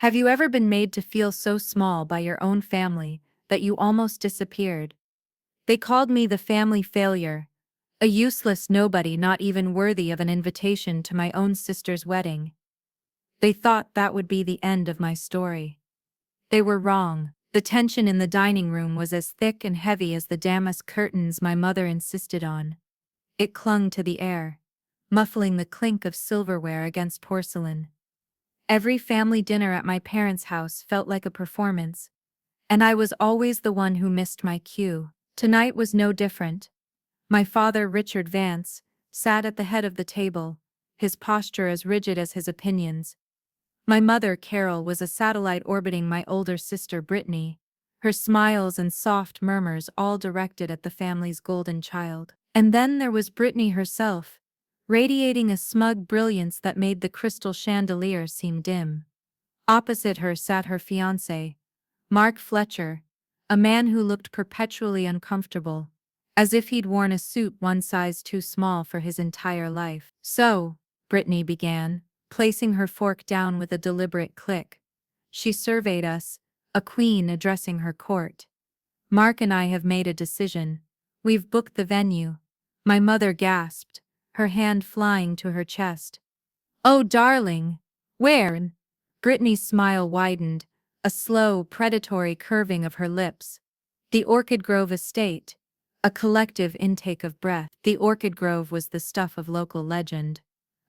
Have you ever been made to feel so small by your own family that you almost disappeared? They called me the family failure, a useless nobody not even worthy of an invitation to my own sister's wedding. They thought that would be the end of my story. They were wrong. The tension in the dining room was as thick and heavy as the damask curtains my mother insisted on. It clung to the air, muffling the clink of silverware against porcelain. Every family dinner at my parents' house felt like a performance, and I was always the one who missed my cue. Tonight was no different. My father, Richard Vance, sat at the head of the table, his posture as rigid as his opinions. My mother, Carol, was a satellite orbiting my older sister, Brittany, her smiles and soft murmurs all directed at the family's golden child. And then there was Brittany herself, radiating a smug brilliance that made the crystal chandelier seem dim. Opposite her sat her fiancé, Mark Fletcher, a man who looked perpetually uncomfortable, as if he'd worn a suit one size too small for his entire life. "So," Brittany began, placing her fork down with a deliberate click. She surveyed us, a queen addressing her court. "Mark and I have made a decision. We've booked the venue." My mother gasped, her hand flying to her chest. "Oh, darling! Where?" Brittany's smile widened, a slow, predatory curving of her lips. "The Orchid Grove Estate." A collective intake of breath. The Orchid Grove was the stuff of local legend.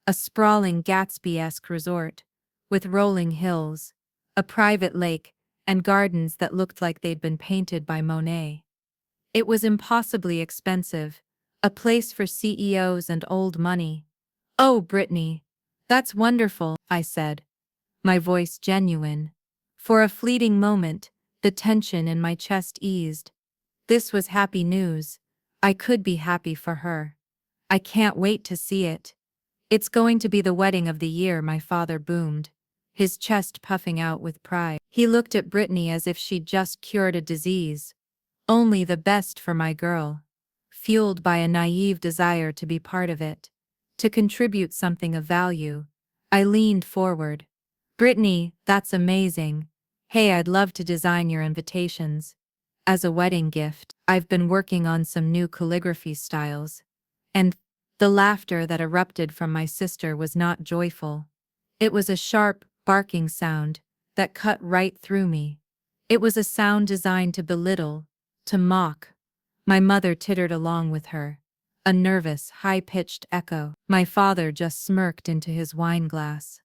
A sprawling Gatsby-esque resort, with rolling hills, a private lake, and gardens that looked like they'd been painted by Monet. It was impossibly expensive, a place for CEOs and old money. "Oh, Brittany, that's wonderful," I said, my voice genuine. For a fleeting moment, the tension in my chest eased. This was happy news. I could be happy for her. "I can't wait to see it. It's going to be the wedding of the year," my father boomed, his chest puffing out with pride. He looked at Brittany as if she'd just cured a disease. Only the best for my girl. Fueled by a naive desire to be part of it, to contribute something of value, I leaned forward. "Brittany, that's amazing. Hey, I'd love to design your invitations. As a wedding gift, I've been working on some new calligraphy styles." And the laughter that erupted from my sister was not joyful. It was a sharp, barking sound that cut right through me. It was a sound designed to belittle, to mock. My mother tittered along with her, a nervous, high-pitched echo. My father just smirked into his wineglass.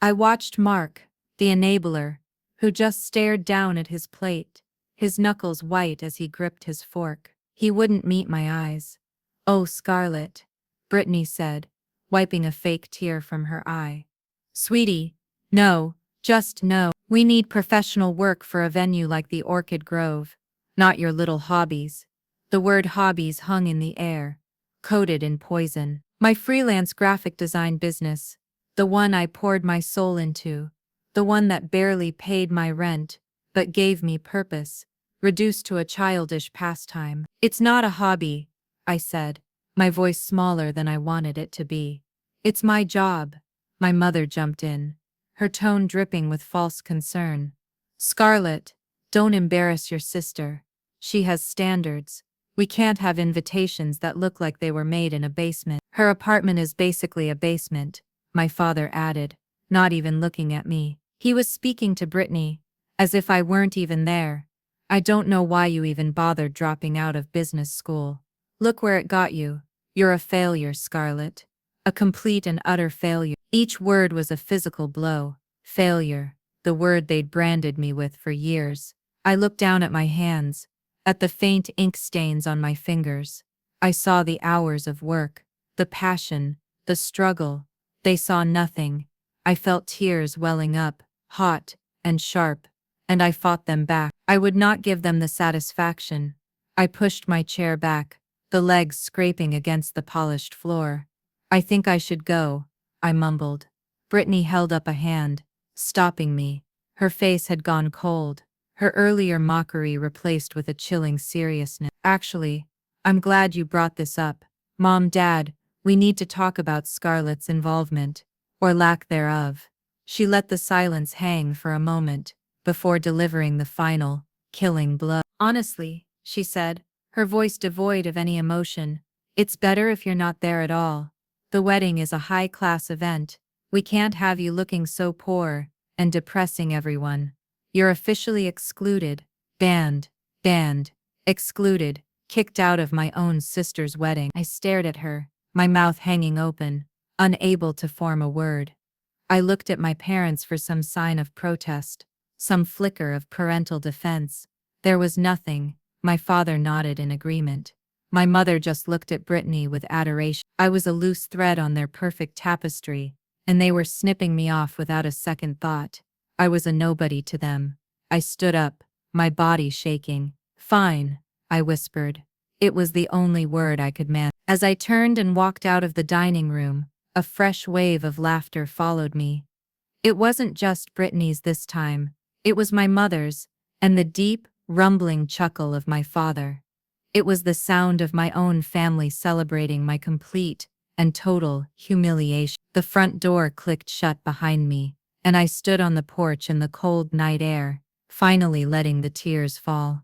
I watched Mark, the enabler, who just stared down at his plate, his knuckles white as he gripped his fork. He wouldn't meet my eyes. "Oh, Scarlett," Brittany said, wiping a fake tear from her eye. "Sweetie, no, just no. We need professional work for a venue like the Orchid Grove, not your little hobbies." The word hobbies hung in the air, coated in poison. My freelance graphic design business, the one I poured my soul into, the one that barely paid my rent, but gave me purpose, reduced to a childish pastime. "It's not a hobby," I said, my voice smaller than I wanted it to be. "It's my job." My mother jumped in, her tone dripping with false concern. "Scarlett, don't embarrass your sister. She has standards. We can't have invitations that look like they were made in a basement." "Her apartment is basically a basement," my father added, not even looking at me. He was speaking to Brittany, as if I weren't even there. "I don't know why you even bothered dropping out of business school. Look where it got you. You're a failure, Scarlett. A complete and utter failure." Each word was a physical blow. Failure, the word they'd branded me with for years. I looked down at my hands, at the faint ink stains on my fingers. I saw the hours of work, the passion, the struggle. They saw nothing. I felt tears welling up, hot and sharp, and I fought them back. I would not give them the satisfaction. I pushed my chair back, the legs scraping against the polished floor. "I think I should go," I mumbled. Brittany held up a hand, stopping me. Her face had gone cold, her earlier mockery replaced with a chilling seriousness. "Actually, I'm glad you brought this up. Mom, Dad, we need to talk about Scarlett's involvement, or lack thereof." She let the silence hang for a moment, before delivering the final, killing blow. Honestly, she said, her voice devoid of any emotion, it's better if you're not there at all. The wedding is a high-class event. We can't have you looking so poor and depressing everyone. You're officially excluded, banned, excluded, kicked out of my own sister's wedding. I stared at her, my mouth hanging open, unable to form a word. I looked at my parents for some sign of protest, some flicker of parental defense. There was nothing. My father nodded in agreement. My mother just looked at Brittany with adoration. I was a loose thread on their perfect tapestry, and they were snipping me off without a second thought. I was a nobody to them. I stood up, my body shaking. Fine, I whispered. It was the only word I could manage. As I turned and walked out of the dining room, a fresh wave of laughter followed me. It wasn't just Brittany's this time. It was my mother's, and the deep, rumbling chuckle of my father. It was the sound of my own family celebrating my complete and total humiliation. The front door clicked shut behind me, and I stood on the porch in the cold night air, finally letting the tears fall.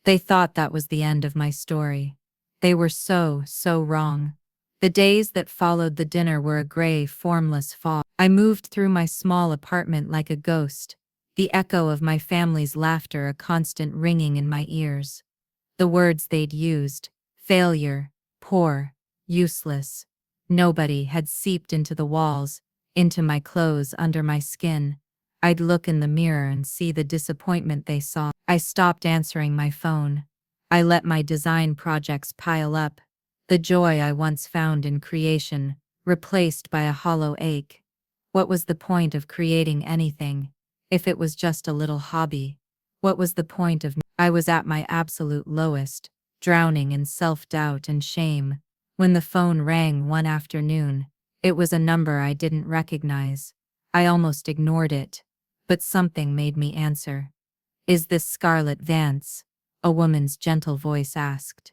They thought that was the end of my story. They were so wrong. The days that followed the dinner were a gray, formless fog. I moved through my small apartment like a ghost, the echo of my family's laughter a constant ringing in my ears. The words they'd used, failure, poor, useless, nobody, had seeped into the walls, into my clothes, under my skin. I'd look in the mirror and see the disappointment they saw. I stopped answering my phone. I let my design projects pile up, the joy I once found in creation, replaced by a hollow ache. What was the point of creating anything, if it was just a little hobby? What was the point of I was at my absolute lowest, drowning in self-doubt and shame, when the phone rang one afternoon. It was a number I didn't recognize. I almost ignored it, but something made me answer. "Is this Scarlett Vance?" a woman's gentle voice asked.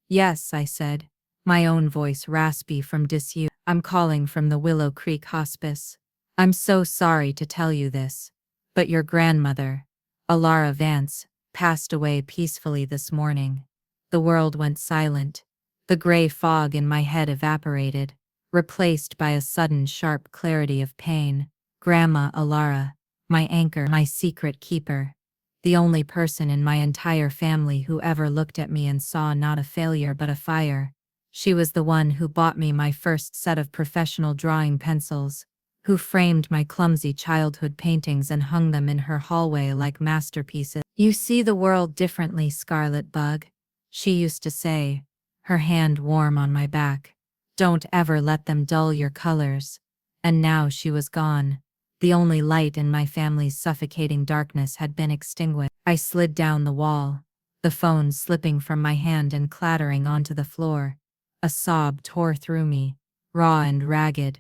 "Yes," I said, my own voice raspy from disuse. "I'm calling from the Willow Creek Hospice. I'm so sorry to tell you this, but your grandmother, Alara Vance, passed away peacefully this morning." The world went silent. The gray fog in my head evaporated, replaced by a sudden sharp clarity of pain. Grandma Alara, my anchor, my secret keeper. The only person in my entire family who ever looked at me and saw not a failure but a fire. She was the one who bought me my first set of professional drawing pencils, who framed my clumsy childhood paintings and hung them in her hallway like masterpieces. "You see the world differently, Scarlet Bug," she used to say, her hand warm on my back. "Don't ever let them dull your colors." And now she was gone. The only light in my family's suffocating darkness had been extinguished. I slid down the wall, the phone slipping from my hand and clattering onto the floor. A sob tore through me, raw and ragged.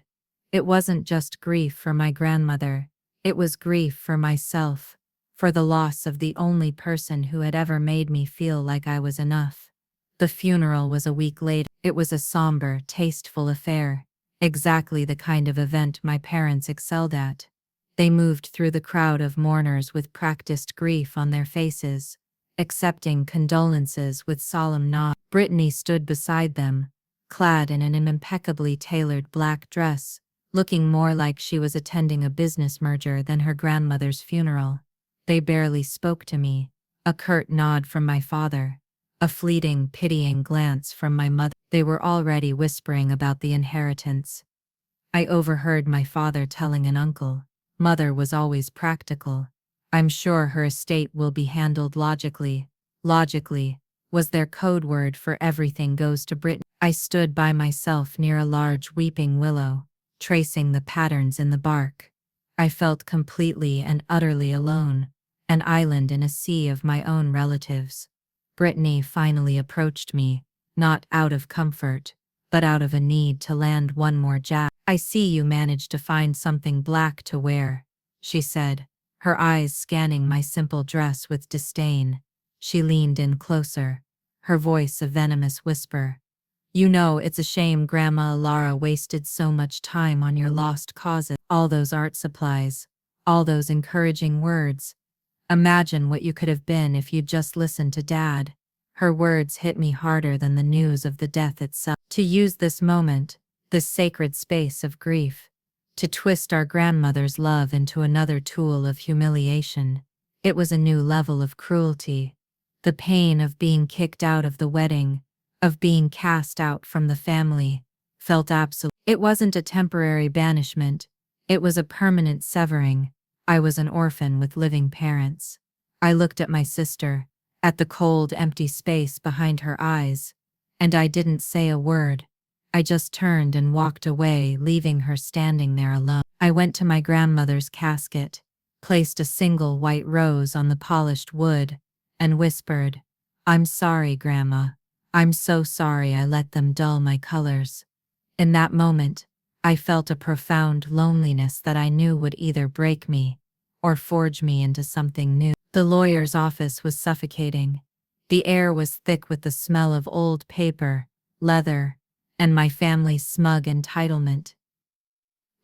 It wasn't just grief for my grandmother. It was grief for myself, for the loss of the only person who had ever made me feel like I was enough. The funeral was a week later. It was a somber, tasteful affair, exactly the kind of event my parents excelled at. They moved through the crowd of mourners with practiced grief on their faces, accepting condolences with solemn nods. Brittany stood beside them, clad in an impeccably tailored black dress, looking more like she was attending a business merger than her grandmother's funeral. They barely spoke to me, a curt nod from my father, a fleeting, pitying glance from my mother. They were already whispering about the inheritance. I overheard my father telling an uncle, "Mother was always practical. I'm sure her estate will be handled logically." Logically was their code word for everything goes to Britain. I stood by myself near a large weeping willow, tracing the patterns in the bark. I felt completely and utterly alone, an island in a sea of my own relatives. Brittany finally approached me, not out of comfort, but out of a need to land one more jab. "I see you managed to find something black to wear," she said, her eyes scanning my simple dress with disdain. She leaned in closer, her voice a venomous whisper. You know, it's a shame Grandma Lara wasted so much time on your lost causes. All those art supplies, all those encouraging words. Imagine what you could have been if you'd just listened to Dad. Her words hit me harder than the news of the death itself. To use this moment, this sacred space of grief, to twist our grandmother's love into another tool of humiliation. It was a new level of cruelty. The pain of being kicked out of the wedding, of being cast out from the family, felt absolute. It wasn't a temporary banishment, it was a permanent severing. I was an orphan with living parents. I looked at my sister, at the cold, empty space behind her eyes, and I didn't say a word. I just turned and walked away, leaving her standing there alone. I went to my grandmother's casket, placed a single white rose on the polished wood, and whispered, "I'm sorry, Grandma. I'm so sorry I let them dull my colors." In that moment, I felt a profound loneliness that I knew would either break me or forge me into something new. The lawyer's office was suffocating. The air was thick with the smell of old paper, leather, and my family's smug entitlement.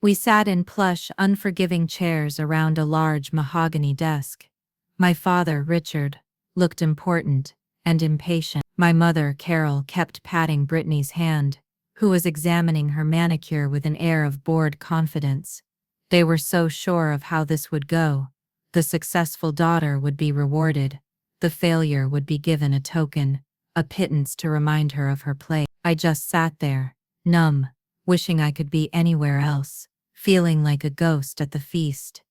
We sat in plush, unforgiving chairs around a large mahogany desk. My father, Richard, looked important and impatient. My mother, Carol, kept patting Brittany's hand, who was examining her manicure with an air of bored confidence. They were so sure of how this would go. The successful daughter would be rewarded. The failure would be given a token, a pittance to remind her of her place. I just sat there, numb, wishing I could be anywhere else, feeling like a ghost at the feast.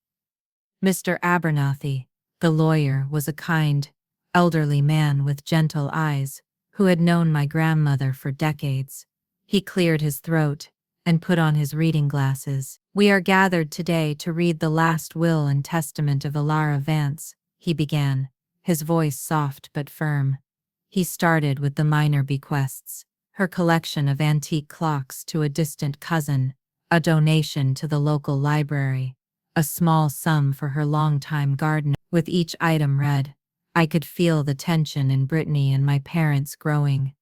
Mr. Abernathy, the lawyer, was a kind, elderly man with gentle eyes, who had known my grandmother for decades. He cleared his throat and put on his reading glasses. "We are gathered today to read the last will and testament of Alara Vance," he began, his voice soft but firm. He started with the minor bequests, her collection of antique clocks to a distant cousin, a donation to the local library, a small sum for her longtime gardener. With each item read, I could feel the tension in Brittany and my parents growing.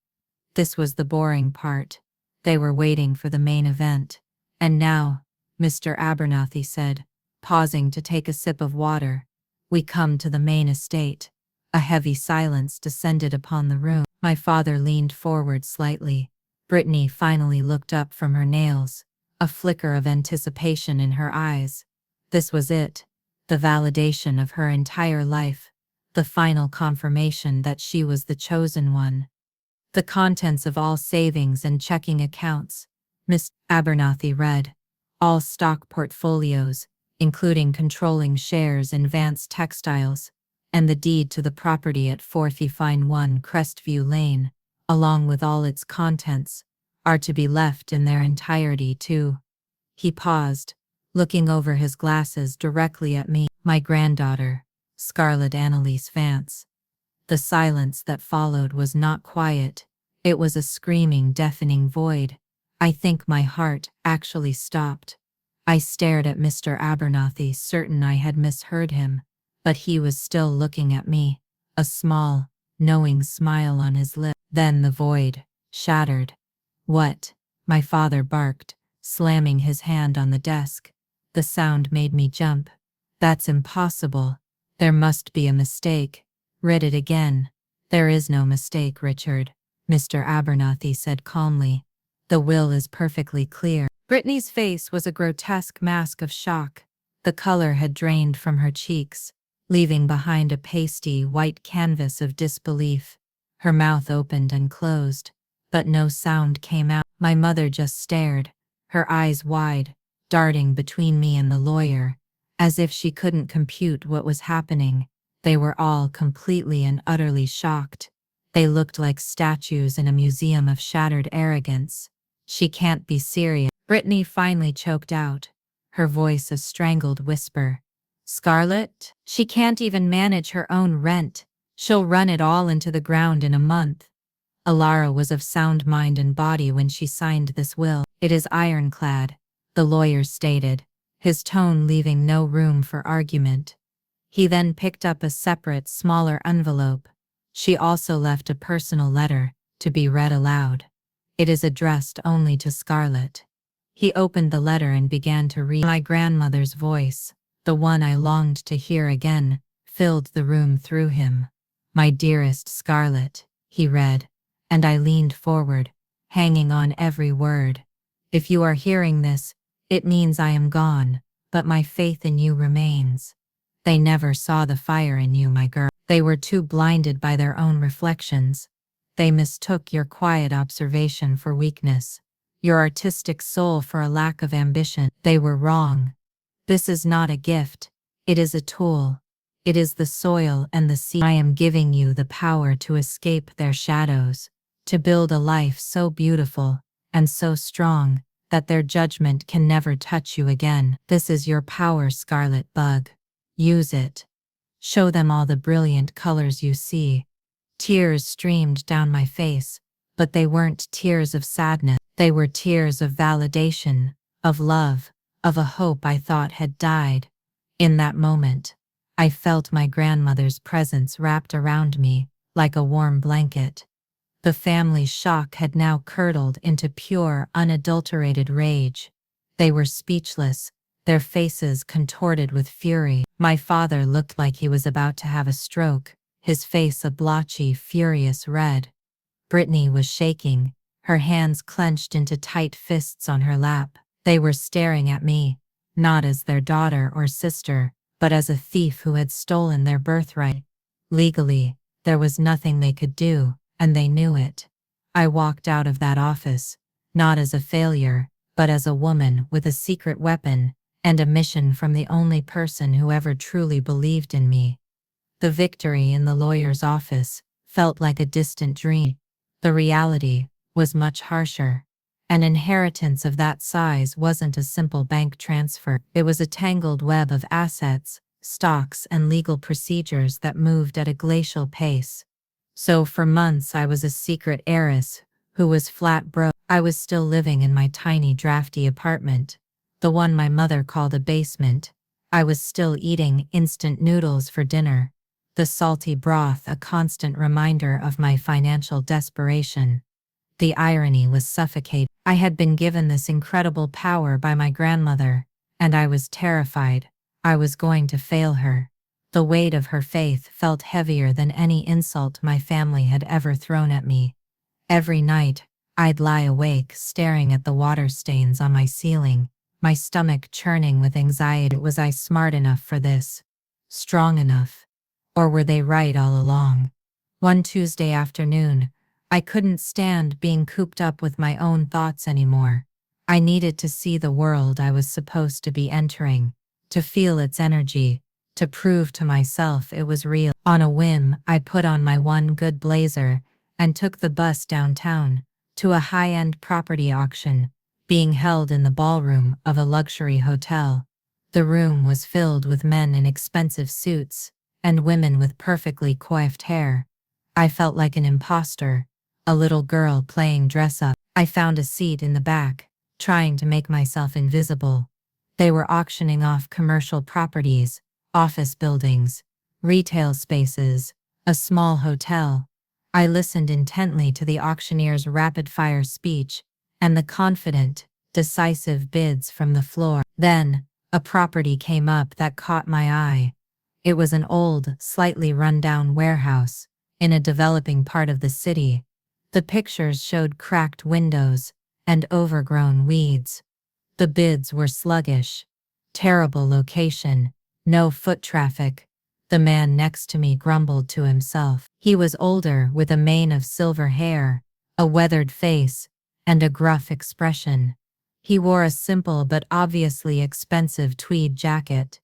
This was the boring part. They were waiting for the main event. "And now," Mr. Abernathy said, pausing to take a sip of water, "we come to the main estate." A heavy silence descended upon the room. My father leaned forward slightly. Brittany finally looked up from her nails, a flicker of anticipation in her eyes. This was it, the validation of her entire life, the final confirmation that she was the chosen one. "The contents of all savings and checking accounts," Miss Abernathy read, "all stock portfolios, including controlling shares in Vance Textiles, and the deed to the property at 451 Crestview Lane, along with all its contents, are to be left in their entirety to—" He paused, looking over his glasses directly at me, "my granddaughter, Scarlett Annalise Vance." The silence that followed was not quiet. It was a screaming, deafening void. I think my heart actually stopped. I stared at Mr. Abernathy, certain I had misheard him, but he was still looking at me, a small, knowing smile on his lip. Then the void shattered. "What?" my father barked, slamming his hand on the desk. The sound made me jump. "That's impossible. There must be a mistake." "Read it again." "There is no mistake, Richard," Mr. Abernathy said calmly. "The will is perfectly clear." Brittany's face was a grotesque mask of shock. The color had drained from her cheeks, leaving behind a pasty white canvas of disbelief. Her mouth opened and closed, but no sound came out. My mother just stared, her eyes wide, darting between me and the lawyer, as if she couldn't compute what was happening. They were all completely and utterly shocked. They looked like statues in a museum of shattered arrogance. "She can't be serious," Brittany finally choked out, her voice a strangled whisper. "Scarlett? She can't even manage her own rent. She'll run it all into the ground in a month." Alara was of sound mind and body when she signed this will. "It is ironclad," the lawyer stated, his tone leaving no room for argument. He then picked up a separate, smaller envelope. She also left a personal letter, to be read aloud. It is addressed only to Scarlett. He opened the letter and began to read. My grandmother's voice, the one I longed to hear again, filled the room through him. My dearest Scarlett, he read, and I leaned forward, hanging on every word. If you are hearing this, it means I am gone, but my faith in you remains. They never saw the fire in you, my girl. They were too blinded by their own reflections. They mistook your quiet observation for weakness, your artistic soul for a lack of ambition. They were wrong. This is not a gift. It is a tool. It is the soil and the seed. I am giving you the power to escape their shadows, to build a life so beautiful and so strong that their judgment can never touch you again. This is your power, Scarlet Bug. Use it. Show them all the brilliant colors you see. Tears streamed down my face, but they weren't tears of sadness. They were tears of validation, of love, of a hope I thought had died. In that moment, I felt my grandmother's presence wrapped around me like a warm blanket. The family's shock had now curdled into pure, unadulterated rage. They were speechless, their faces contorted with fury. My father looked like he was about to have a stroke, his face a blotchy, furious red. Brittany was shaking, her hands clenched into tight fists on her lap. They were staring at me, not as their daughter or sister, but as a thief who had stolen their birthright. Legally, there was nothing they could do, and they knew it. I walked out of that office, not as a failure, but as a woman with a secret weapon and a mission from the only person who ever truly believed in me. The victory in the lawyer's office felt like a distant dream. The reality was much harsher. An inheritance of that size wasn't a simple bank transfer. It was a tangled web of assets, stocks, and legal procedures that moved at a glacial pace. So for months I was a secret heiress who was flat broke. I was still living in my tiny drafty apartment, the one my mother called a basement. I was still eating instant noodles for dinner, the salty broth a constant reminder of my financial desperation. The irony was suffocating. I had been given this incredible power by my grandmother, and I was terrified. I was going to fail her. The weight of her faith felt heavier than any insult my family had ever thrown at me. Every night, I'd lie awake staring at the water stains on my ceiling, my stomach churning with anxiety. Was I smart enough for this? Strong enough? Or were they right all along? One Tuesday afternoon, I couldn't stand being cooped up with my own thoughts anymore. I needed to see the world I was supposed to be entering, to feel its energy, to prove to myself it was real. On a whim, I put on my one good blazer and took the bus downtown to a high-end property auction being held in the ballroom of a luxury hotel. The room was filled with men in expensive suits and women with perfectly coiffed hair. I felt like an imposter, a little girl playing dress-up. I found a seat in the back, trying to make myself invisible. They were auctioning off commercial properties, office buildings, retail spaces, a small hotel. I listened intently to the auctioneer's rapid-fire speech and the confident, decisive bids from the floor. Then, a property came up that caught my eye. It was an old, slightly run-down warehouse in a developing part of the city. The pictures showed cracked windows and overgrown weeds. The bids were sluggish. Terrible location, no foot traffic. The man next to me grumbled to himself. He was older, with a mane of silver hair, a weathered face, and a gruff expression. He wore a simple but obviously expensive tweed jacket.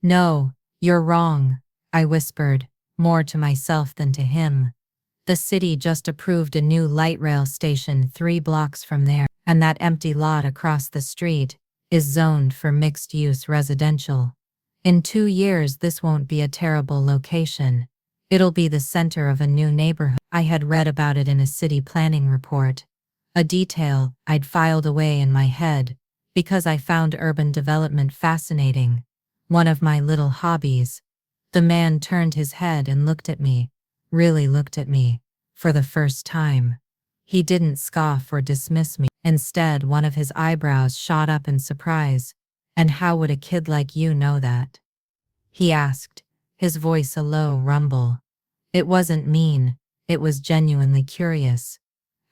"No, you're wrong," I whispered, more to myself than to him. "The city just approved a new light rail station 3 blocks from there, and that empty lot across the street is zoned for mixed-use residential. In 2 years this won't be a terrible location. It'll be the center of a new neighborhood." I had read about it in a city planning report, a detail I'd filed away in my head because I found urban development fascinating, one of my little hobbies. The man turned his head and looked at me, really looked at me, for the first time. He didn't scoff or dismiss me. Instead, one of his eyebrows shot up in surprise. "And how would a kid like you know that?" he asked, his voice a low rumble. It wasn't mean, it was genuinely curious.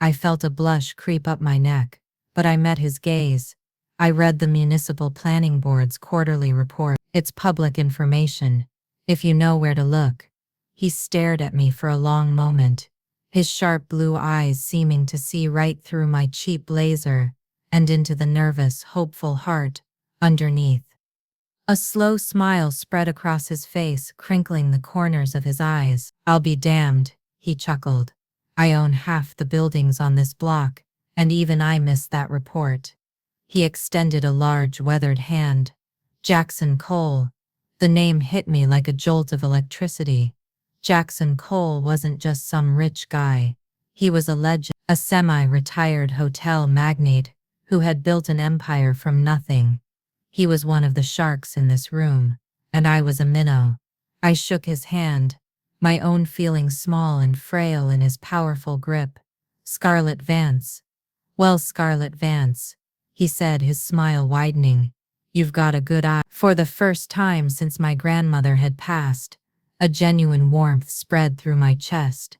I felt a blush creep up my neck, but I met his gaze. I read the Municipal Planning Board's quarterly report. It's public information, if you know where to look. He stared at me for a long moment, his sharp blue eyes seeming to see right through my cheap blazer and into the nervous, hopeful heart underneath. A slow smile spread across his face, crinkling the corners of his eyes. "I'll be damned," he chuckled. "I own half the buildings on this block, and even I missed that report." He extended a large, weathered hand. "Jackson Cole." The name hit me like a jolt of electricity. Jackson Cole wasn't just some rich guy. He was a legend, a semi-retired hotel magnate who had built an empire from nothing. He was one of the sharks in this room, and I was a minnow. I shook his hand, my own feeling small and frail in his powerful grip. "Scarlett Vance." "Well, Scarlett Vance," he said, his smile widening. "You've got a good eye." For the first time since my grandmother had passed, a genuine warmth spread through my chest.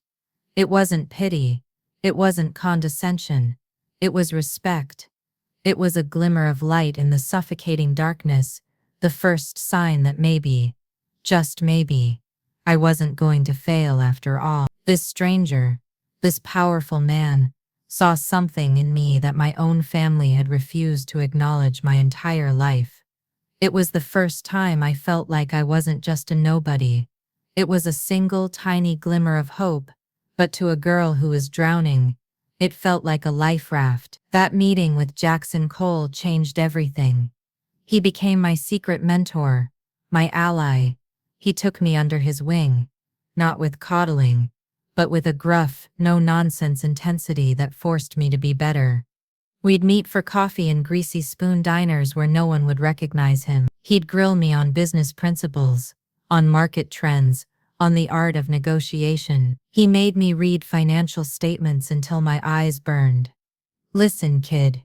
It wasn't pity, it wasn't condescension, it was respect. It was a glimmer of light in the suffocating darkness, the first sign that maybe, just maybe, I wasn't going to fail after all. This stranger, this powerful man, saw something in me that my own family had refused to acknowledge my entire life. It was the first time I felt like I wasn't just a nobody. It was a single tiny glimmer of hope, but to a girl who was drowning, it felt like a life raft. That meeting with Jackson Cole changed everything. He became my secret mentor, my ally. He took me under his wing, not with coddling, but with a gruff, no-nonsense intensity that forced me to be better. We'd meet for coffee in greasy spoon diners where no one would recognize him. He'd grill me on business principles, on market trends, on the art of negotiation. He made me read financial statements until my eyes burned. "Listen, kid,"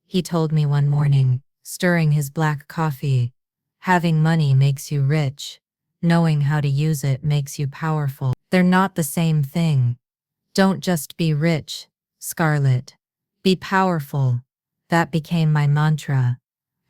he told me one morning, stirring his black coffee. "Having money makes you rich. Knowing how to use it makes you powerful. They're not the same thing. Don't just be rich, Scarlett. Be powerful." That became my mantra.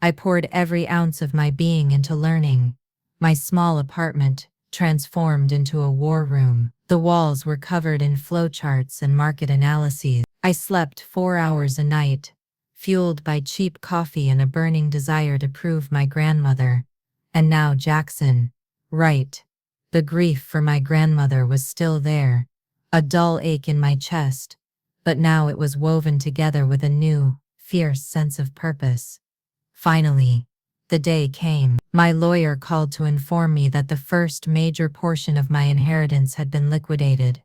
I poured every ounce of my being into learning. My small apartment transformed into a war room. The walls were covered in flowcharts and market analyses. I slept 4 hours a night, fueled by cheap coffee and a burning desire to prove my grandmother. And now Jackson. Right. The grief for my grandmother was still there, a dull ache in my chest, but now it was woven together with a new, fierce sense of purpose. Finally, the day came. My lawyer called to inform me that the first major portion of my inheritance had been liquidated.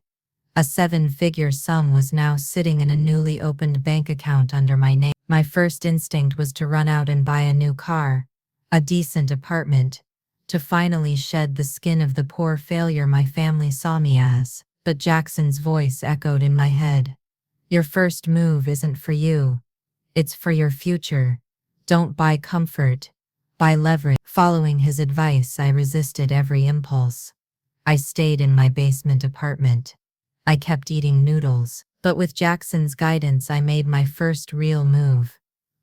A 7-figure sum was now sitting in a newly opened bank account under my name. My first instinct was to run out and buy a new car, a decent apartment, to finally shed the skin of the poor failure my family saw me as. But Jackson's voice echoed in my head. "Your first move isn't for you. It's for your future. Don't buy comfort. Buy leverage." Following his advice, I resisted every impulse. I stayed in my basement apartment. I kept eating noodles, but with Jackson's guidance I made my first real move.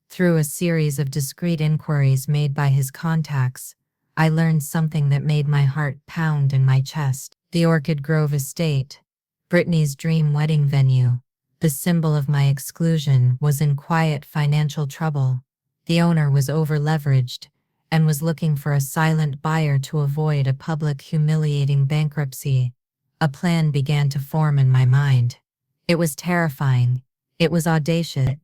Through a series of discreet inquiries made by his contacts, I learned something that made my heart pound in my chest. The Orchid Grove estate, Brittany's dream wedding venue, the symbol of my exclusion, was in quiet financial trouble. The owner was over-leveraged and was looking for a silent buyer to avoid a public, humiliating bankruptcy. A plan began to form in my mind. It was terrifying. It was audacious.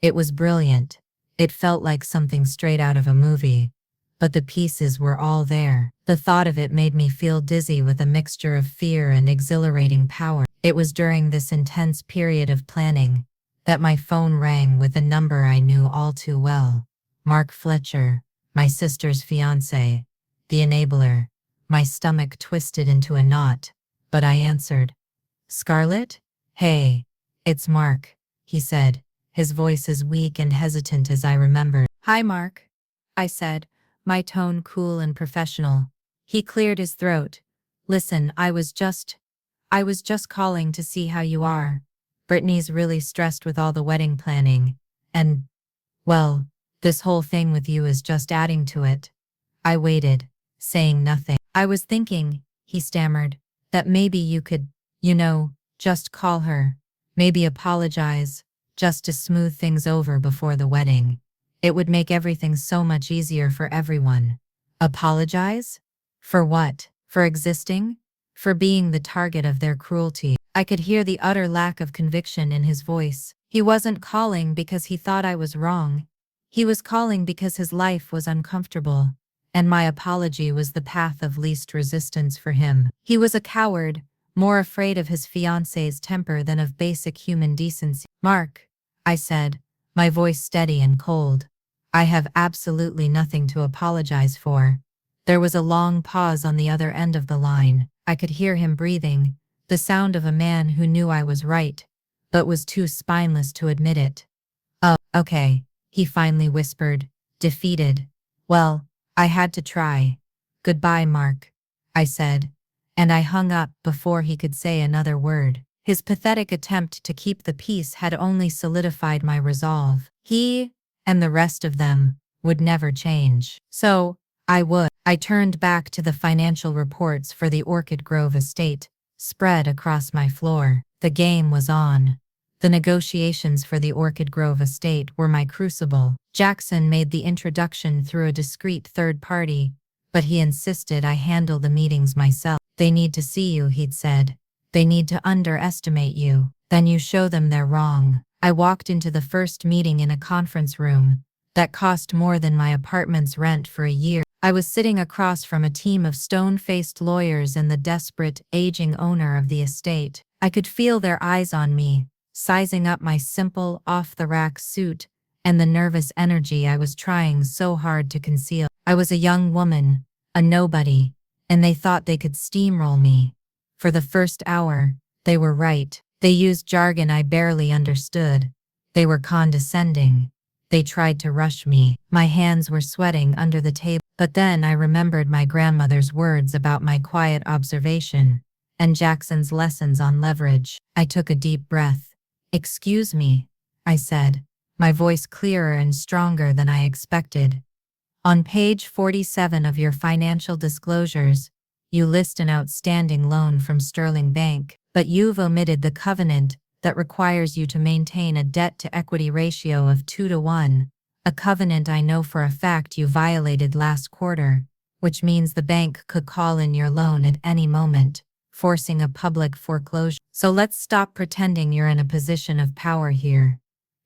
It was brilliant. It felt like something straight out of a movie. But the pieces were all there. The thought of it made me feel dizzy with a mixture of fear and exhilarating power. It was during this intense period of planning that my phone rang with a number I knew all too well. Mark Fletcher, my sister's fiancé, the enabler. My stomach twisted into a knot, but I answered. "Scarlett? Hey, "It's Mark," he said, his voice as weak and hesitant as I remembered. "Hi, Mark," I said, my tone cool and professional. He cleared his throat. "Listen, I was just calling to see how you are. Brittany's really stressed with all the wedding planning. And, well, this whole thing with you is just adding to it." I waited, saying nothing. "I was thinking," he stammered, "that maybe you could, just call her. Maybe apologize, just to smooth things over before the wedding. It would make everything so much easier for everyone." Apologize? For what? For existing? For being the target of their cruelty? I could hear the utter lack of conviction in his voice. He wasn't calling because he thought I was wrong. He was calling because his life was uncomfortable, and my apology was the path of least resistance for him. He was a coward, more afraid of his fiancée's temper than of basic human decency. "Mark," I said, my voice steady and cold, "I have absolutely nothing to apologize for." There was a long pause on the other end of the line. I could hear him breathing, the sound of a man who knew I was right, but was too spineless to admit it. "Oh, okay," he finally whispered, defeated. "Well, I had to try. Goodbye, Mark," I said, and I hung up before he could say another word. His pathetic attempt to keep the peace had only solidified my resolve. He, and the rest of them, would never change. So, I turned back to the financial reports for the Orchid Grove estate, spread across my floor. The game was on. The negotiations for the Orchid Grove estate were my crucible. Jackson made the introduction through a discreet third party, but he insisted I handle the meetings myself. "They need to see you," he'd said. "They need to underestimate you. Then you show them they're wrong." I walked into the first meeting in a conference room that cost more than my apartment's rent for a year. I was sitting across from a team of stone-faced lawyers and the desperate, aging owner of the estate. I could feel their eyes on me, sizing up my simple, off-the-rack suit and the nervous energy I was trying so hard to conceal. I was a young woman, a nobody, and they thought they could steamroll me. For the first hour, they were right. They used jargon I barely understood. They were condescending. They tried to rush me. My hands were sweating under the table. But then I remembered my grandmother's words about my quiet observation, and Jackson's lessons on leverage. I took a deep breath. "Excuse me," I said, my voice clearer and stronger than I expected. "On page 47 of your financial disclosures, you list an outstanding loan from Sterling Bank, but you've omitted the covenant that requires you to maintain a debt-to-equity ratio of 2-to-1, a covenant I know for a fact you violated last quarter, which means the bank could call in your loan at any moment, forcing a public foreclosure. So let's stop pretending you're in a position of power here."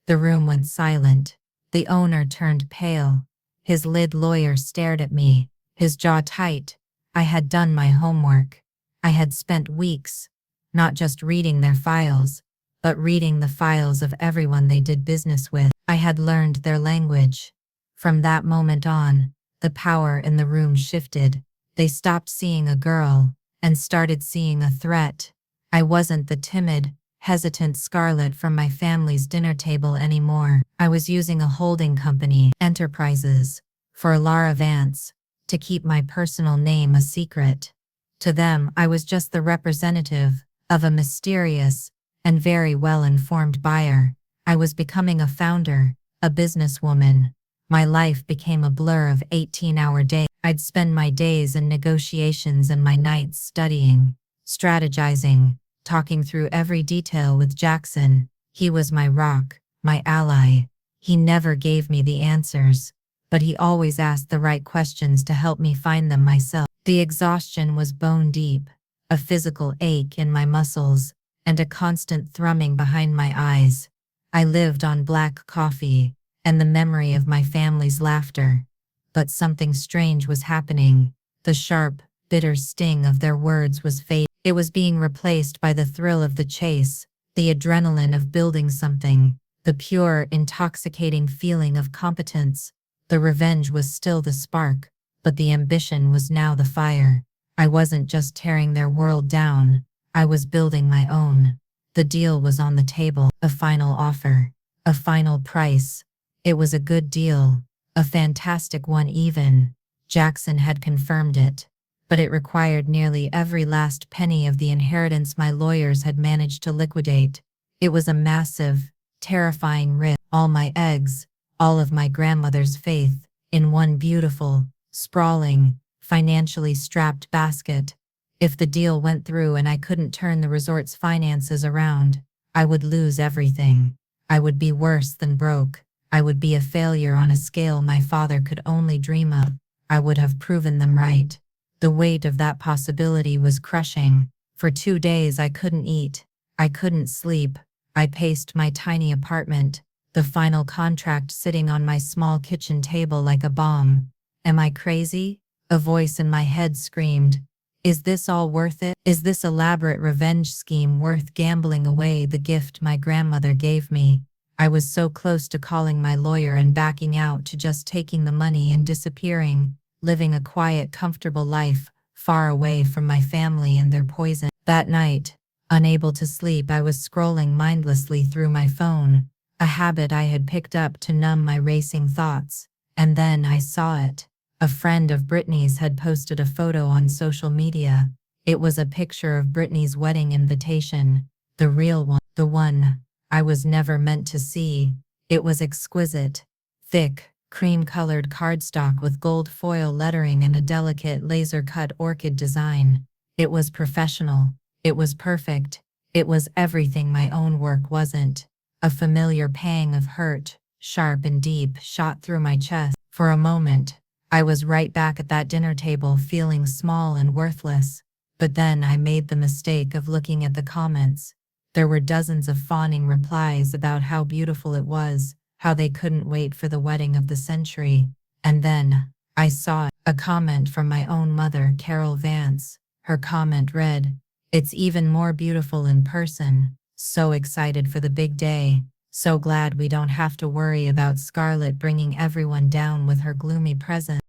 The room went silent. The owner turned pale. His lead lawyer stared at me, his jaw tight. I had done my homework. I had spent weeks, not just reading their files, but reading the files of everyone they did business with. I had learned their language. From that moment on, the power in the room shifted. They stopped seeing a girl and started seeing a threat. I wasn't the timid, hesitant Scarlett from my family's dinner table anymore. I was using a holding company, Enterprises, for Lara Vance, to keep my personal name a secret. To them, I was just the representative of a mysterious and very well-informed buyer. I was becoming a founder, a businesswoman. My life became a blur of 18-hour days. I'd spend my days in negotiations and my nights studying, strategizing, talking through every detail with Jackson. He was my rock, my ally. He never gave me the answers, but he always asked the right questions to help me find them myself. The exhaustion was bone deep, a physical ache in my muscles, and a constant thrumming behind my eyes. I lived on black coffee and the memory of my family's laughter. But something strange was happening. The sharp, bitter sting of their words was fading. It was being replaced by the thrill of the chase, the adrenaline of building something, the pure, intoxicating feeling of competence. The revenge was still the spark, but the ambition was now the fire. I wasn't just tearing their world down, I was building my own. The deal was on the table, a final offer, a final price. It was a good deal, a fantastic one even. Jackson had confirmed it, but it required nearly every last penny of the inheritance my lawyers had managed to liquidate. It was a massive, terrifying risk. All my eggs, all of my grandmother's faith, in one beautiful, sprawling, financially strapped basket. If the deal went through and I couldn't turn the resort's finances around, I would lose everything. I would be worse than broke. I would be a failure on a scale my father could only dream of. I would have proven them right. The weight of that possibility was crushing. For 2 days I couldn't eat. I couldn't sleep. I paced my tiny apartment, the final contract sitting on my small kitchen table like a bomb. Am I crazy? A voice in my head screamed. Is this all worth it? Is this elaborate revenge scheme worth gambling away the gift my grandmother gave me? I was so close to calling my lawyer and backing out to just taking the money and disappearing, living a quiet, comfortable life, far away from my family and their poison. That night, unable to sleep, I was scrolling mindlessly through my phone, a habit I had picked up to numb my racing thoughts. And then I saw it. A friend of Brittany's had posted a photo on social media. It was a picture of Brittany's wedding invitation, the real one, the one I was never meant to see. It was exquisite, thick, cream-colored cardstock with gold foil lettering and a delicate laser-cut orchid design. It was professional. It was perfect. It was everything my own work wasn't. A familiar pang of hurt, sharp and deep, shot through my chest. For a moment, I was right back at that dinner table feeling small and worthless. But then I made the mistake of looking at the comments. There were dozens of fawning replies about how beautiful it was, how they couldn't wait for the wedding of the century. And then, I saw a comment from my own mother, Carol Vance. Her comment read, "It's even more beautiful in person. So excited for the big day. So glad we don't have to worry about Scarlett bringing everyone down with her gloomy presence."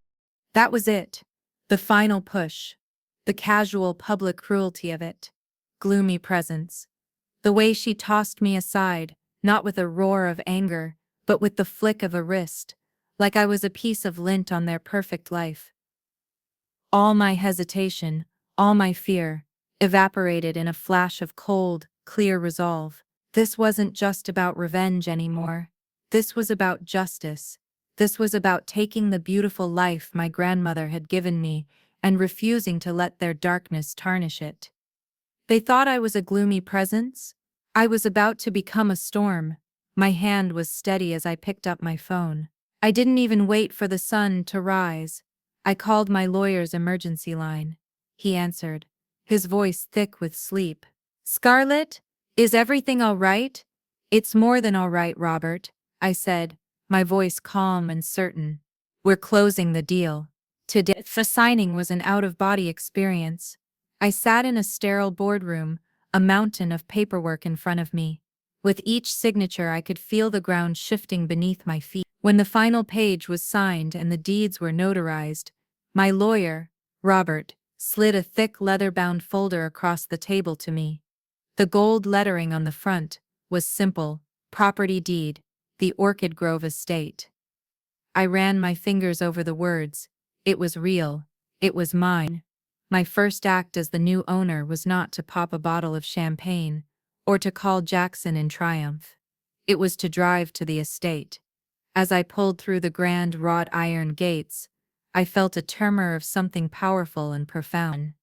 That was it. The final push. The casual public cruelty of it. Gloomy presence. The way she tossed me aside, not with a roar of anger, but with the flick of a wrist, like I was a piece of lint on their perfect life. All my hesitation, all my fear, evaporated in a flash of cold, clear resolve. This wasn't just about revenge anymore. This was about justice. This was about taking the beautiful life my grandmother had given me and refusing to let their darkness tarnish it. They thought I was a gloomy presence. I was about to become a storm. My hand was steady as I picked up my phone. I didn't even wait for the sun to rise. I called my lawyer's emergency line. He answered, his voice thick with sleep. "Scarlett, is everything all right?" "It's more than all right, Robert," I said, my voice calm and certain. "We're closing the deal. Today." The signing was an out-of-body experience. I sat in a sterile boardroom, a mountain of paperwork in front of me. With each signature I could feel the ground shifting beneath my feet. When the final page was signed and the deeds were notarized, my lawyer, Robert, slid a thick leather-bound folder across the table to me. The gold lettering on the front was simple: property deed, the Orchid Grove estate. I ran my fingers over the words. It was real. It was mine. My first act as the new owner was not to pop a bottle of champagne or to call Jackson in triumph. It was to drive to the estate. As I pulled through the grand wrought iron gates, I felt a tremor of something powerful and profound.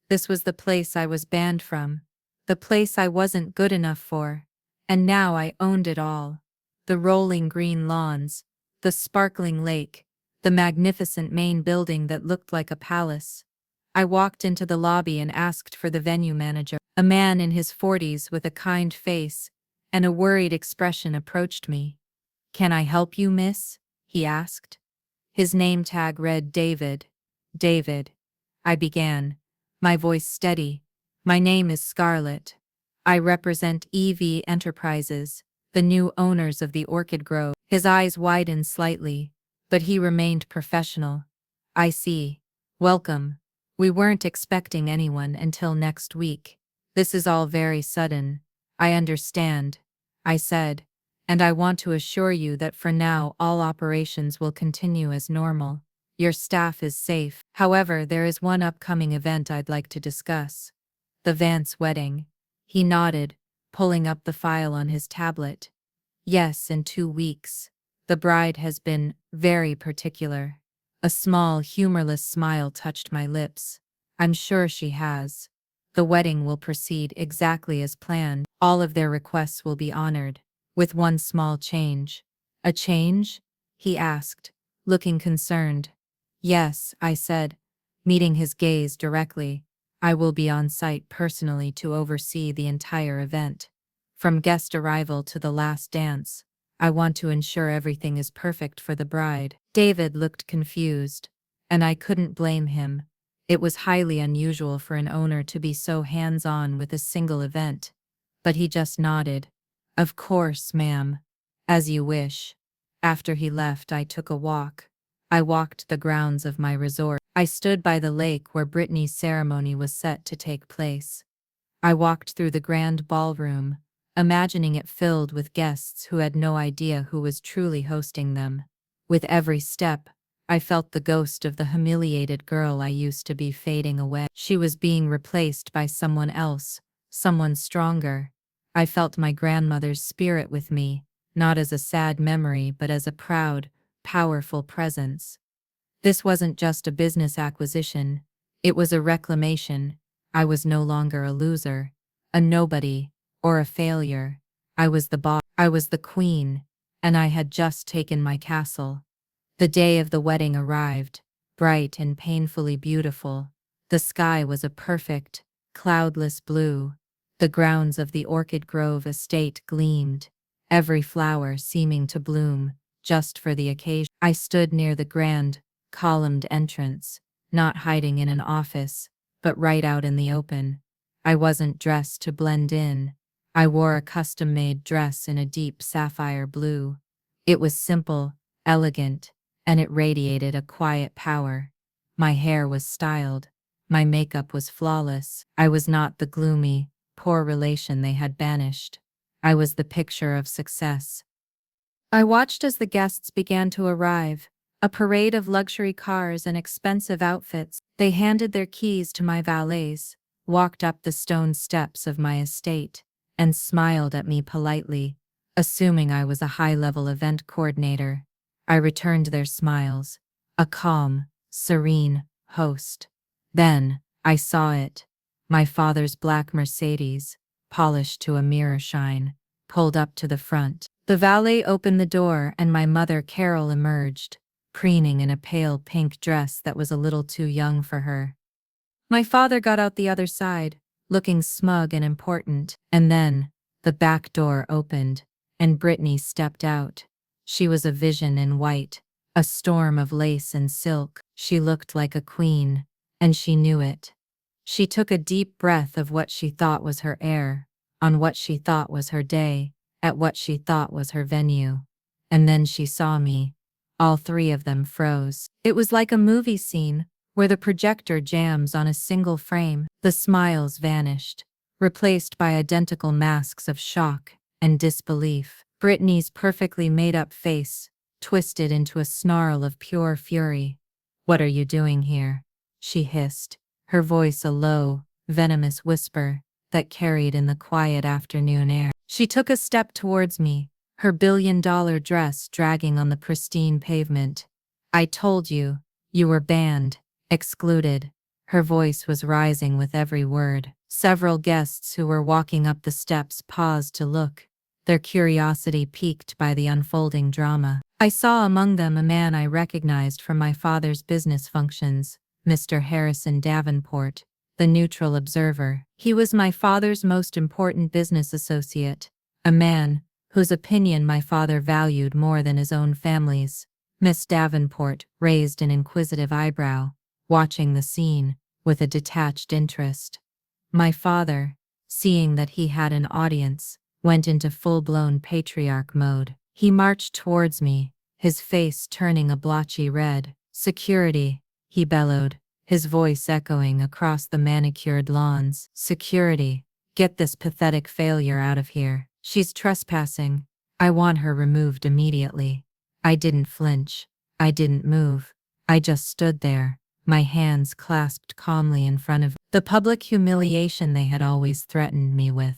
This was the place I was banned from, the place I wasn't good enough for, and now I owned it all. The rolling green lawns, the sparkling lake, the magnificent main building that looked like a palace. I walked into the lobby and asked for the venue manager. A man in his 40s with a kind face and a worried expression approached me. "Can I help you, miss?" he asked. His name tag read David. "David," I began, my voice steady. "My name is Scarlett. I represent EV Enterprises, the new owners of the Orchid Grove." His eyes widened slightly, but he remained professional. "I see. Welcome. We weren't expecting anyone until next week. This is all very sudden." I understand, I said, and I want to assure you that for now all operations will continue as normal. Your staff is safe. However, there is one upcoming event I'd like to discuss. The Vance wedding. He nodded, pulling up the file on his tablet. Yes, in 2 weeks. The bride has been very particular. A small, humorless smile touched my lips. I'm sure she has. The wedding will proceed exactly as planned. All of their requests will be honored, with one small change. A change? He asked, looking concerned. Yes, I said, meeting his gaze directly. I will be on site personally to oversee the entire event. From guest arrival to the last dance, I want to ensure everything is perfect for the bride. David looked confused, and I couldn't blame him. It was highly unusual for an owner to be so hands-on with a single event. But he just nodded. Of course, ma'am. As you wish. After he left, I took a walk. I walked the grounds of my resort. I stood by the lake where Brittany's ceremony was set to take place. I walked through the grand ballroom, imagining it filled with guests who had no idea who was truly hosting them. With every step, I felt the ghost of the humiliated girl I used to be fading away. She was being replaced by someone else, someone stronger. I felt my grandmother's spirit with me, not as a sad memory but as a proud, powerful presence. This wasn't just a business acquisition, it was a reclamation. I was no longer a loser, a nobody, or a failure. I was the boss, I was the queen, and I had just taken my castle. The day of the wedding arrived, bright and painfully beautiful. The sky was a perfect, cloudless blue. The grounds of the Orchid Grove estate gleamed, every flower seeming to bloom just for the occasion. I stood near the grand, columned entrance, not hiding in an office, but right out in the open. I wasn't dressed to blend in. I wore a custom-made dress in a deep sapphire blue. It was simple, elegant, and it radiated a quiet power. My hair was styled. My makeup was flawless. I was not the gloomy, poor relation they had banished. I was the picture of success. I watched as the guests began to arrive, a parade of luxury cars and expensive outfits. They handed their keys to my valets, walked up the stone steps of my estate, and smiled at me politely, assuming I was a high-level event coordinator. I returned their smiles, a calm, serene host. Then, I saw it. My father's black Mercedes, polished to a mirror shine, pulled up to the front. The valet opened the door and my mother Carol emerged, preening in a pale pink dress that was a little too young for her. My father got out the other side, looking smug and important, and then, the back door opened, and Brittany stepped out. She was a vision in white, a storm of lace and silk. She looked like a queen, and she knew it. She took a deep breath of what she thought was her air, on what she thought was her day, at what she thought was her venue. And then she saw me. All three of them froze. It was like a movie scene, where the projector jams on a single frame. The smiles vanished, replaced by identical masks of shock and disbelief. Brittany's perfectly made-up face twisted into a snarl of pure fury. "What are you doing here?" she hissed, her voice a low, venomous whisper that carried in the quiet afternoon air. She took a step towards me, her billion-dollar dress dragging on the pristine pavement. "I told you, you were banned, excluded." Her voice was rising with every word. Several guests who were walking up the steps paused to look, their curiosity piqued by the unfolding drama. I saw among them a man I recognized from my father's business functions, Mr. Harrison Davenport, the neutral observer. He was my father's most important business associate, a man whose opinion my father valued more than his own family's. Miss Davenport raised an inquisitive eyebrow, watching the scene with a detached interest. My father, seeing that he had an audience, went into full-blown patriarch mode. He marched towards me, his face turning a blotchy red. "Security," he bellowed, his voice echoing across the manicured lawns. "Security. Get this pathetic failure out of here. She's trespassing. I want her removed immediately. I didn't flinch. I didn't move. I just stood there, my hands clasped calmly in front of the public humiliation they had always threatened me with.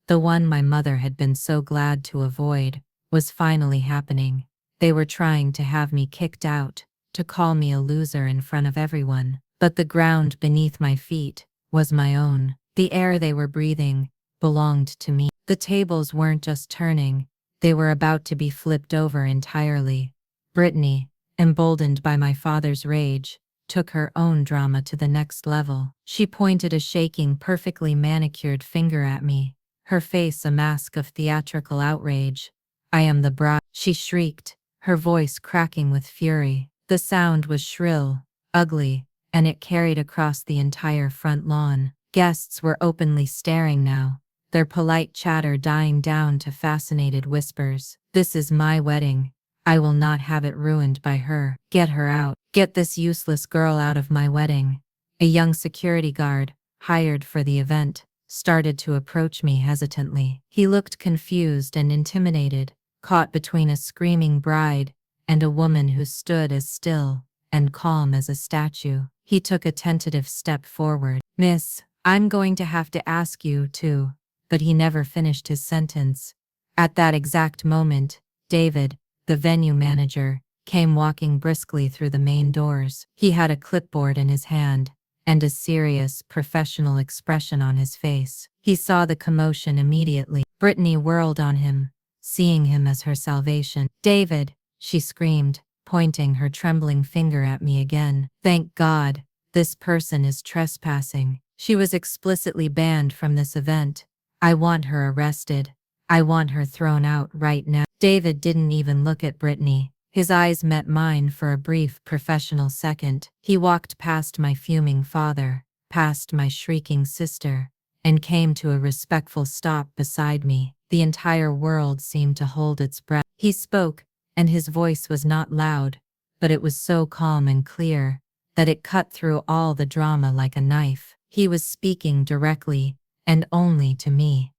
The one my mother had been so glad to avoid was finally happening. They were trying to have me kicked out, to call me a loser in front of everyone. But the ground beneath my feet was my own. The air they were breathing belonged to me. The tables weren't just turning, they were about to be flipped over entirely. Brittany, emboldened by my father's rage, took her own drama to the next level. She pointed a shaking, perfectly manicured finger at me, her face a mask of theatrical outrage. "I am the bride," she shrieked, her voice cracking with fury. The sound was shrill, ugly, and it carried across the entire front lawn. Guests were openly staring now, their polite chatter dying down to fascinated whispers. "This is my wedding. I will not have it ruined by her. Get her out. Get this useless girl out of my wedding." A young security guard, hired for the event, started to approach me hesitantly. He looked confused and intimidated, caught between a screaming bride and a woman who stood as still and calm as a statue. He took a tentative step forward. "Miss, I'm going to have to ask you to," but he never finished his sentence. At that exact moment, David, the venue manager, came walking briskly through the main doors. He had a clipboard in his hand and a serious, professional expression on his face. He saw the commotion immediately. Brittany whirled on him, seeing him as her salvation. "David," she screamed, pointing her trembling finger at me again. "Thank God, this person is trespassing. She was explicitly banned from this event. I want her arrested. I want her thrown out right now." David didn't even look at Brittany. His eyes met mine for a brief professional second. He walked past my fuming father, past my shrieking sister, and came to a respectful stop beside me. The entire world seemed to hold its breath. He spoke, and his voice was not loud, but it was so calm and clear that it cut through all the drama like a knife. He was speaking directly, and only to me.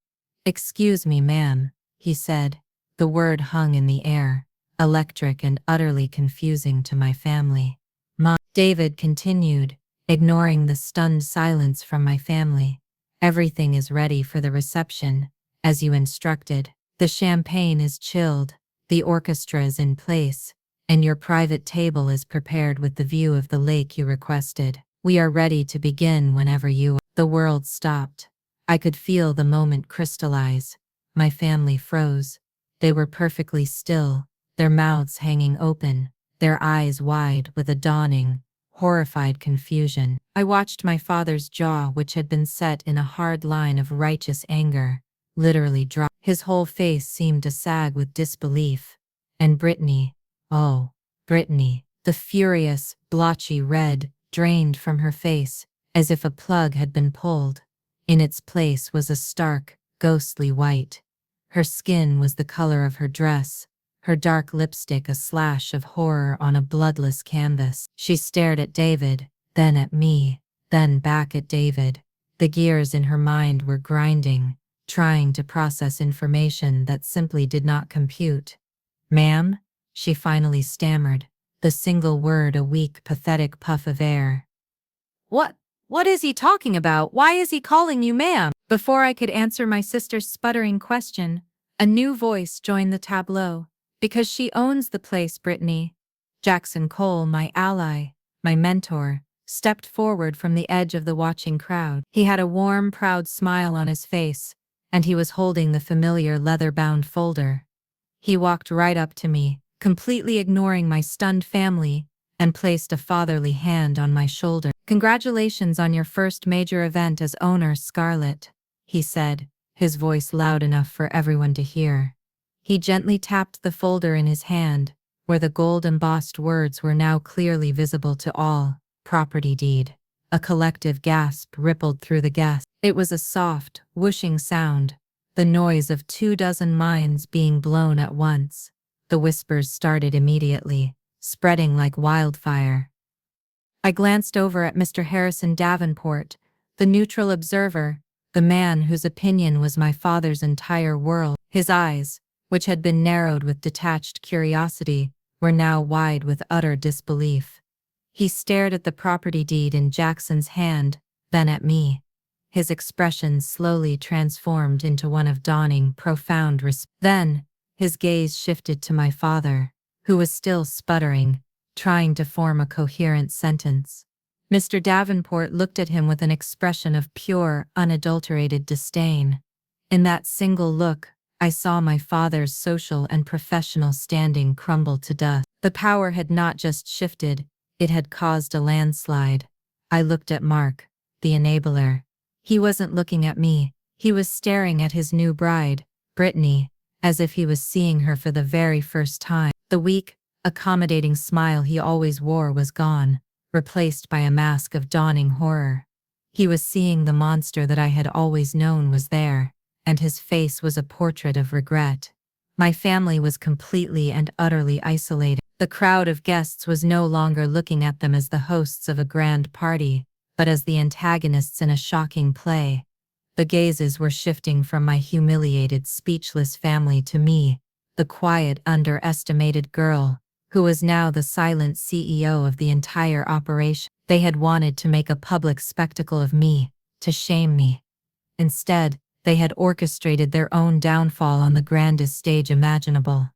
"Excuse me, ma'am," he said. The word hung in the air, electric and utterly confusing to my family. David continued, ignoring the stunned silence from my family. "Everything is ready for the reception, as you instructed. The champagne is chilled, the orchestra is in place, and your private table is prepared with the view of the lake you requested. We are ready to begin whenever you are." The world stopped. I could feel the moment crystallize. My family froze. They were perfectly still, their mouths hanging open, their eyes wide with a dawning, horrified confusion. I watched my father's jaw, which had been set in a hard line of righteous anger, literally drop. His whole face seemed to sag with disbelief. And Brittany, oh, Brittany, the furious, blotchy red drained from her face, as if a plug had been pulled. In its place was a stark, ghostly white. Her skin was the color of her dress, her dark lipstick a slash of horror on a bloodless canvas. She stared at David, then at me, then back at David. The gears in her mind were grinding, trying to process information that simply did not compute. "Ma'am?" she finally stammered, the single word a weak, pathetic puff of air. What is he talking about? Why is he calling you ma'am?" Before I could answer my sister's sputtering question, a new voice joined the tableau. "Because she owns the place, Brittany." Jackson Cole, my ally, my mentor, stepped forward from the edge of the watching crowd. He had a warm, proud smile on his face, and he was holding the familiar leather-bound folder. He walked right up to me, completely ignoring my stunned family, and placed a fatherly hand on my shoulder. "Congratulations on your first major event as owner, Scarlett," he said, his voice loud enough for everyone to hear. He gently tapped the folder in his hand, where the gold-embossed words were now clearly visible to all. "Property deed." A collective gasp rippled through the guests. It was a soft, whooshing sound, the noise of 24 minds being blown at once. The whispers started immediately, spreading like wildfire. I glanced over at Mr. Harrison Davenport, the neutral observer, the man whose opinion was my father's entire world. His eyes, which had been narrowed with detached curiosity, were now wide with utter disbelief. He stared at the property deed in Jackson's hand, then at me. His expression slowly transformed into one of dawning, profound respect. Then, his gaze shifted to my father, who was still sputtering, trying to form a coherent sentence. Mr. Davenport looked at him with an expression of pure, unadulterated disdain. In that single look, I saw my father's social and professional standing crumble to dust. The power had not just shifted, it had caused a landslide. I looked at Mark, the enabler. He wasn't looking at me, he was staring at his new bride, Brittany, as if he was seeing her for the very first time. The weak, accommodating smile he always wore was gone, replaced by a mask of dawning horror. He was seeing the monster that I had always known was there, and his face was a portrait of regret. My family was completely and utterly isolated. The crowd of guests was no longer looking at them as the hosts of a grand party, but as the antagonists in a shocking play. The gazes were shifting from my humiliated, speechless family to me, the quiet, underestimated girl, who was now the silent CEO of the entire operation. They had wanted to make a public spectacle of me, to shame me. Instead, they had orchestrated their own downfall on the grandest stage imaginable.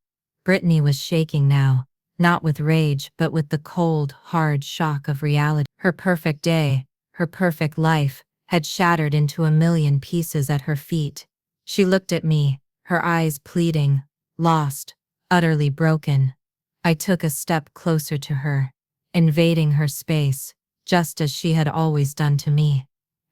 Brittany was shaking now, not with rage but with the cold, hard shock of reality. Her perfect day, her perfect life, had shattered into a million pieces at her feet. She looked at me, her eyes pleading, lost, utterly broken. I took a step closer to her, invading her space, just as she had always done to me.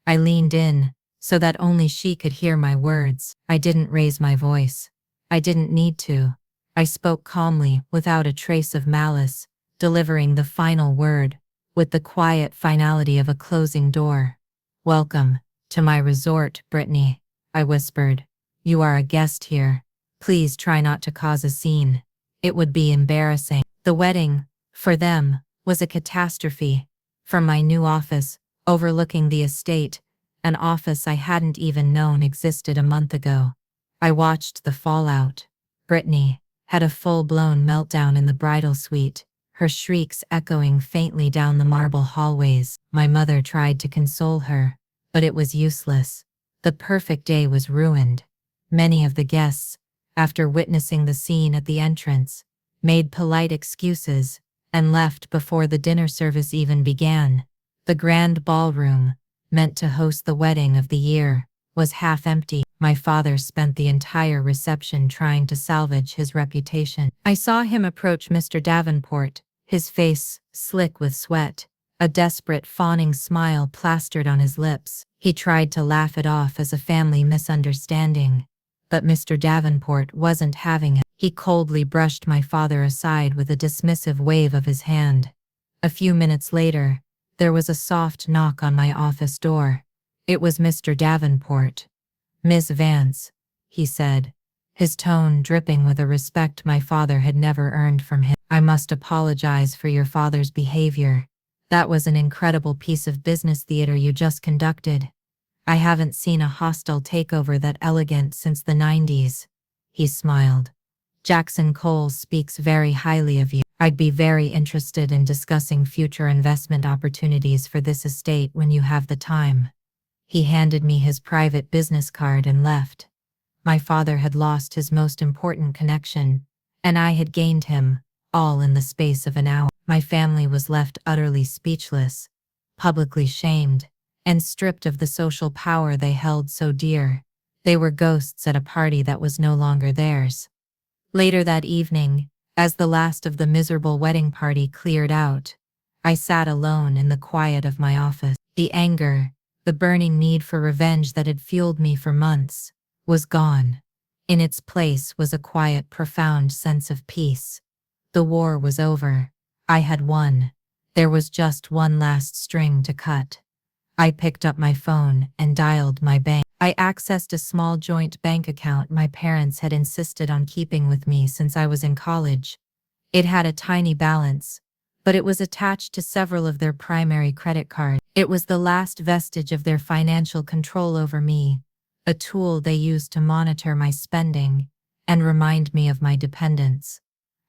I leaned in, so that only she could hear my words. I didn't raise my voice. I didn't need to. I spoke calmly, without a trace of malice, delivering the final word, with the quiet finality of a closing door. "Welcome to my resort, Brittany," I whispered. "You are a guest here. Please try not to cause a scene. It would be embarrassing." The wedding, for them, was a catastrophe. From my new office, overlooking the estate, an office I hadn't even known existed a month ago, I watched the fallout. Brittany had a full-blown meltdown in the bridal suite, her shrieks echoing faintly down the marble hallways. My mother tried to console her, but it was useless. The perfect day was ruined. Many of the guests, after witnessing the scene at the entrance, made polite excuses and left before the dinner service even began. The grand ballroom, meant to host the wedding of the year, was half empty. My father spent the entire reception trying to salvage his reputation. I saw him approach Mr. Davenport, his face slick with sweat, a desperate fawning smile plastered on his lips. He tried to laugh it off as a family misunderstanding, but Mr. Davenport wasn't having it. He coldly brushed my father aside with a dismissive wave of his hand. A few minutes later, there was a soft knock on my office door. It was Mr. Davenport. "Miss Vance," he said, his tone dripping with a respect my father had never earned from him. "I must apologize for your father's behavior. That was an incredible piece of business theater you just conducted. I haven't seen a hostile takeover that elegant since the 90s. He smiled. "Jackson Cole speaks very highly of you. I'd be very interested in discussing future investment opportunities for this estate when you have the time." He handed me his private business card and left. My father had lost his most important connection, and I had gained him, all in the space of an hour. My family was left utterly speechless, publicly shamed, and stripped of the social power they held so dear. They were ghosts at a party that was no longer theirs. Later that evening, as the last of the miserable wedding party cleared out, I sat alone in the quiet of my office. The anger, the burning need for revenge that had fueled me for months, was gone. In its place was a quiet, profound sense of peace. The war was over. I had won. There was just one last string to cut. I picked up my phone and dialed my bank. I accessed a small joint bank account my parents had insisted on keeping with me since I was in college. It had a tiny balance, but it was attached to several of their primary credit cards. It was the last vestige of their financial control over me, a tool they used to monitor my spending and remind me of my dependence.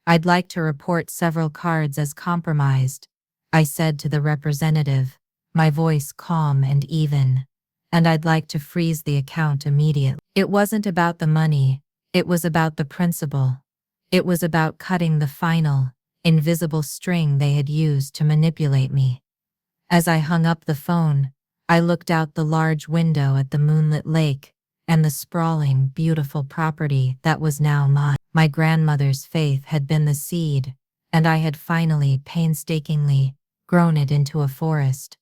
I'd like to report several cards as compromised, I said to the representative, my voice calm and even. And I'd like to freeze the account immediately. It wasn't about the money, it was about the principle. It was about cutting the final, invisible string they had used to manipulate me. As I hung up the phone, I looked out the large window at the moonlit lake and the sprawling, beautiful property that was now mine. My grandmother's faith had been the seed, and I had finally, painstakingly, grown it into a forest.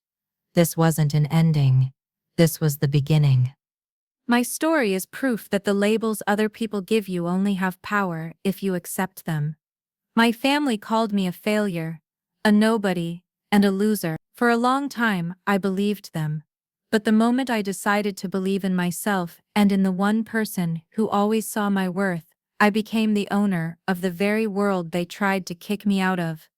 This wasn't an ending. This was the beginning. My story is proof that the labels other people give you only have power if you accept them. My family called me a failure, a nobody, and a loser. For a long time, I believed them. But the moment I decided to believe in myself and in the one person who always saw my worth, I became the owner of the very world they tried to kick me out of.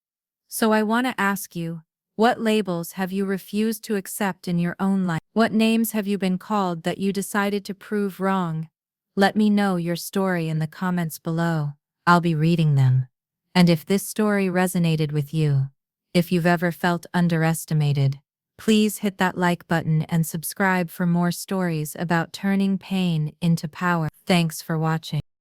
So I want to ask you, what labels have you refused to accept in your own life? What names have you been called that you decided to prove wrong? Let me know your story in the comments below. I'll be reading them. And if this story resonated with you, if you've ever felt underestimated, please hit that like button and subscribe for more stories about turning pain into power. Thanks for watching.